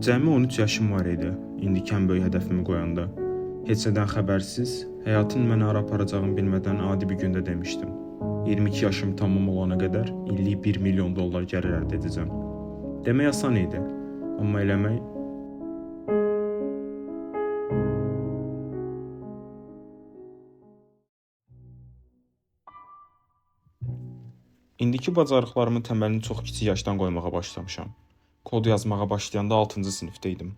Cəmi 13 yaşım var idi, indikən böyük hədəfimi qoyanda. Heç nədən xəbərsiz, həyatın məni hara aparacağını bilmədən adi bir gündə demişdim. 22 yaşım tamam olana qədər illik $1 milyon gəlir əldə edəcəm. Demək asan idi, amma eləmək İndiki bacarıqlarımın təməlini çox kiçik yaşdan qoymağa başlamışam. Kod yazmağa başlayanda 6-cı sinifdə idim.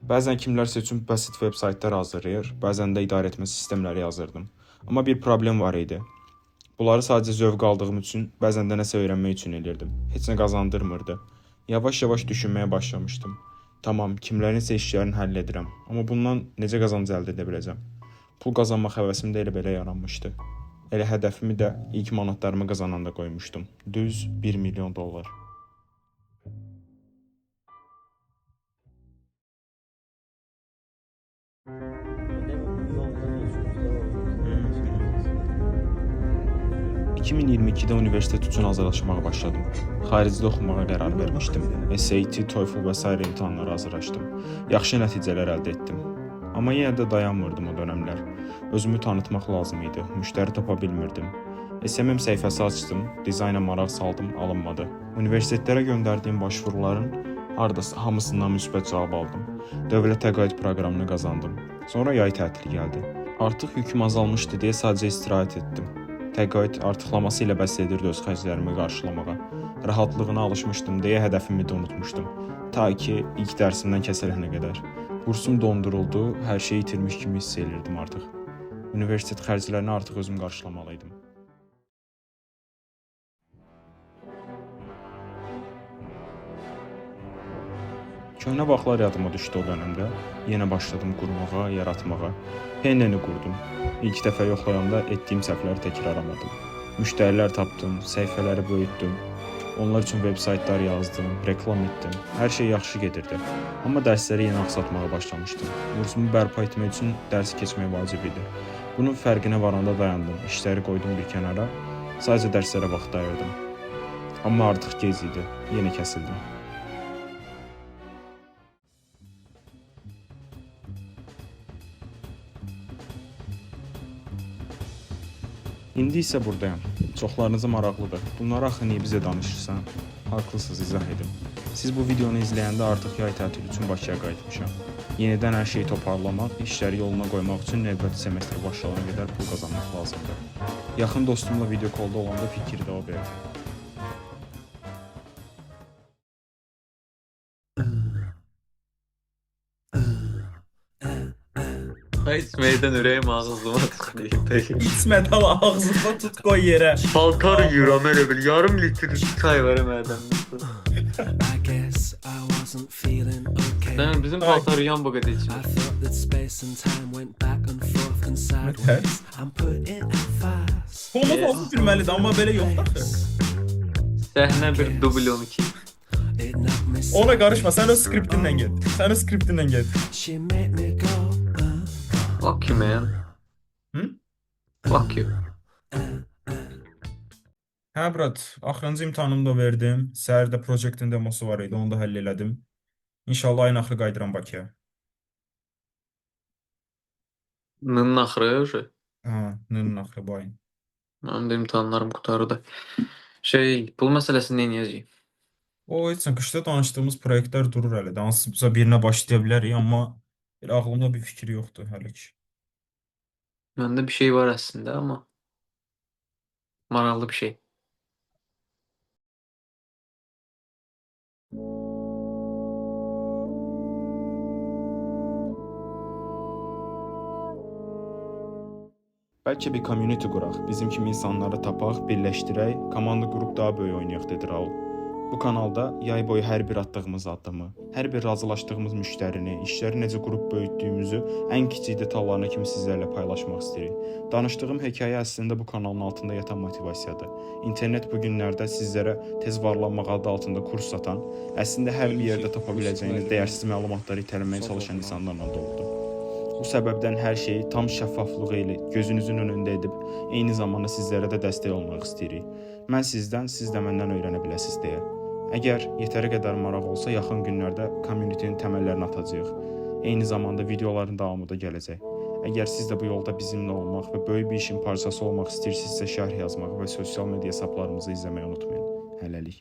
Bəzən kimlərsə üçün bəsit veb-saytlar hazırlayır, bəzən də idarəetmə sistemləri yazırdım. Amma bir problem var idi. Bunları sadəcə zövq aldığım üçün, bəzən də nəsə öyrənmək üçün elirdim. Heç nə qazandırmırdı. Yavaş-yavaş düşünməyə başlamışdım. Tamam, kimlərinsə işlərini həll edirəm, amma bundan necə qazanc əldə edə biləcəm? Pul qazanmaq həvəsim də elə-belə yaranmışdı. Elə hədəfimi də ilk manatlarımı qazananda qoymuşdum. Düz $1 milyon. ...2022-də universitet üçün hazırlaşmağa başladım. Xaricdə oxumağa qərar vermişdim. SAT, TOEFL və sair imtahanlara hazırlaşdım. Yaxşı nəticələr əldə etdim. Amma yenə də dayanmırdım o dönəmlər. Özümü tanıtmaq lazım idi, müştəri tapa bilmirdim. SMM səhifəsi açdım, dizayna maraq saldım, alınmadı. Universitetlərə göndərdiyim başvuruların hamısından müsbət cavab aldım. Dövlət təqaüd proqramını qazandım. Sonra yay tətili gəldi. Artıq yüküm azalmışdı deyə sadəcə istirahət etdim. Təqaüd artıqlaması ilə bəs edirdi öz xərclərimi qarşılamağa. Rahatlığına alışmışdım deyə hədəfimi də unutmuşdum. Ta ki ilk dərsimdən kəsilənə qədər. Kursum donduruldu, hər şeyi itirmiş kimi hiss edirdim artıq. Universitet xərclərini artıq özüm qarşılamalıydım. Köhnə vaxtlar yadıma düşdü o dönəmdə. Yenə başladım qurmağa, yaratmağa. PNN-i qurdum. İlk dəfə yoxlayanda etdiyim səhvləri təkrarlamadım. Müştərilər tapdım, səhifələri böyütdüm. Onlar üçün veb-saytlar yazdım, reklam etdim. Hər şey yaxşı gedirdi. Amma dərsləri yenə aksatmağa başlamışdım. Kursumu bərpa etmək üçün dərs keçmək vacib idi. Bunun fərqinə varanda dayandım, işləri qoydum bir kənara. Sadəcə dərslərə vaxt ayırdım. Amma artıq gec idi, yenə kəsildim. İndi isə buradayam. Çoxlarınıza maraqlıdır. Bunları axı niyə bizə danışırsan? Haqlısınız, izah edim. Siz bu videonu izləyəndə artıq yay tətili üçün Bakıya qayıtmışam. Yenidən hər şeyi toparlamaq, işləri yoluna qoymaq üçün növbəti semestr başlayana qədər pul qazanmaq lazımdır. Yaxın dostumla video kolda olanda fikri də o verdi. İçməkdən ürəyim ağzıma tıxlayıb. İçmədən ağzına tut qoy yerə. Paltar yuyuram elə bil, yarım litr çay var mədəmdə. Sən bizim paltar yuyan bu qədər içmir. Olmaz olsun bilməlidir, amma belə yox axı. Səhnə bir dubl 12. Ona qarışma, sən öz skriptindən get. Fuck you man. Hı? Fuck you. Hə brat, axırıncı imtahanımı da verdim. Səhərdə projektin demosu var idi, onu da həll elədim. İnşallah ayın axırı qayıdıram Bakıya. Nın axırı. Hə, nın axırı bu ayın. Mənim də imtahanlarım qutardı. Pul məsələsini nə edəcəyik? O heç nə, qışda danışdığımız proyektlər durur hələ də. Hansısa birinə başlaya bilərik, amma elə ağlımda bir fikir yoxdur hələ ki. Məndə bir şey var əslində, amma maraqlı bir şey. Bəlkə bir community quraq, bizim kimi insanları tapaq, birləşdirək, komanda qrup daha böyük oynayaq dedi Raul. Bu kanalda yay boyu hər bir atdığımız addımı, hər bir razılaşdığımız müştərini, işləri necə qrup böyütdüyümüzü ən kiçik detallarına kimi sizlərlə paylaşmaq istəyirik. Danışdığım hekayə əslində bu kanalın altında yatan motivasiyadır. İnternet bu günlərdə sizlərə tez varlanmaq adı altında kurs satan, əslində hər bir yerdə tapa biləcəyiniz dəyərsiz məlumatları itələməyə çalışan insanlarla doludur. Bu səbəbdən hər şeyi tam şəffaflığı ilə gözünüzün önündə edib, eyni zamanda sizlərə də dəstək olmaq istəyirik. Mən sizdən, siz də məndən öyrənə biləsiniz deyə. Əgər yetəri qədər maraq olsa, yaxın günlərdə community-nin təməllərini atacağıq. Eyni zamanda videoların davamı da gələcək. Əgər siz də bu yolda bizimlə olmaq və böyük bir işin parçası olmaq istəyirsinizsə, şərh yazmağı və sosial media hesablarımızı izləməyi unutmayın. Hələlik.